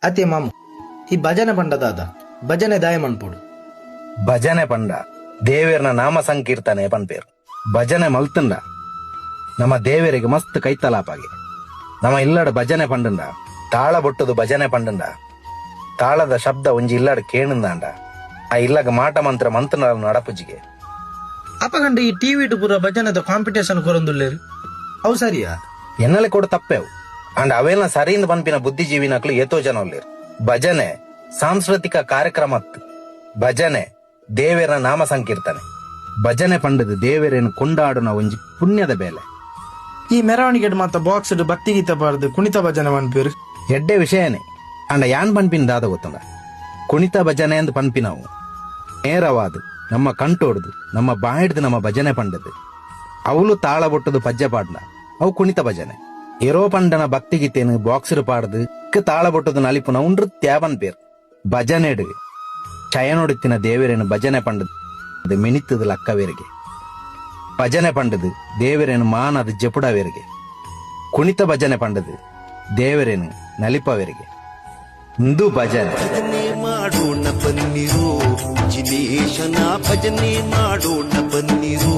ಅತೆ ಮಾಮು ಈ ಭಜನೆ ಪಂಡದಾದ ಭಜನೆ ದಾಯ ಮನ್ಪುಡು. ಭಜನೆ ಪಂಡ ದೇವೇರ್ನ ನಾಮ ಸಂಕೀರ್ತನೆ ಪನ್ಪೇರು. ಭಜನೆ ಮಲ್ತಂಡ ನಮ್ಮ ದೇವರಿಗೆ ಮಸ್ತ್ ಕೈತಲಾಪಾಗಿ ನಮ್ಮ ಇಲ್ಲಡ ಭಜನೆ ಪಂಡಂಡ ತಾಳ ಬೊಟ್ಟದು ಭಜನೆ ಪಂಡಂಡ ತಾಳದ ಶಬ್ದ ಒಂಜಿ ಇಲ್ಲಡ ಕೇಣಂದಾಂಡ ಆ ಇಲ್ಲಗ ಮಾಟ ಮಂತ್ರ ಮಂತ್ರ ನಡಪುಜಿಗೆ ಅಪಗಂಡ ಈ ಟಿವಿ ಪೂರ ಭಜನದ ಕಾಂಪಿಟೇಷನ್ ಕೊರೊಂದುಲ್ಲೇರು ಅವು ಸರಿಯಾ ಎನ್ನಲೆ ಕೂಡ ತಪ್ಪೇವು ಅಂಡ್ ಅವೆಲ್ಲ ಸರಿಯಿಂದ ಪನ್ಪಿನ ಬುದ್ಧಿಜೀವಿನಕ್ಲು ಏತೋ ಜನ ಒಲ್ಲೇರು. ಭಜನೆ ಸಾಂಸ್ಕೃತಿಕ ಕಾರ್ಯಕ್ರಮ ಭಜನೆ ದೇವರ ನಾಮ ಸಂಕೀರ್ತನೆ ಭಜನೆ ಪಂಡದ ದೇವರೇನು ಕೊಂಡಾಡುನ ಒಂಜಿ ಪುಣ್ಯದ ಬೇಲೆ. ಈ ಮೆರವಣಿಗೆ ಮಾತ ಬಾಕ್ಸ್ ಭಕ್ತಿಗೀತ ಬಾರ್ದು ಕುಣಿತ ಭಜನೆ ಪನ್ಪೇರು ಎಡ್ಡೆ ವಿಷಯನೇ ಅಂಡ ಯಾನ್ ಪನ್ಪಿನ ದಾದ ಗೊತ್ತಂಡ ಕುಣಿತ ಭಜನೆ ಅಂದ್ ಪನ್ಪಿನವು ನೇರವಾದು ನಮ್ಮ ಕಂಟೋಡ್ದು ನಮ್ಮ ಬಾಯಿಡ್ದು ನಮ್ಮ ಭಜನೆ ಪಂಡದು ಅವಳು ತಾಳ ಬೊಟ್ಟದು ಪಜ್ಜೆ ಪಾಡ್ನ ಅವು ಕುಣಿತ ಭಜನೆ ಇರೋ ಪಂಡನ ಭಕ್ತಿಗೀತೇನು ಬಾಕ್ಸರು ಪಾಡ್ದು ತಾಳ ಬೊಟ್ಟದು ನಲಿಪುನ ನೃತ್ಯ ಪನ್ಪೇರು. ಭಜನೆಡು ಚಯನೊಡುತ್ತಿನ ದೇವರೇನು ಭಜನೆ ಪಂಡದು ಮಿನಿತ್ತದ ಲಕ್ಕವೇರಿಗೆ ಭಜನೆ ಪಂಡದು ದೇವರೇನು ಮಾನದ ಜಪುಡವೇರಿಗೆ ಕುಣಿತ ಭಜನೆ ಪಂಡದು ದೇವರೇನು ನಲಿಪವೇರಿಗೆ ಇಂದು ಭಜನೆ ಮಾಡೋಣ ಬನ್ನಿರು ಜಿನೇಶನ ಭಜನೆ ಮಾಡೋಣ ಬನ್ನಿರು.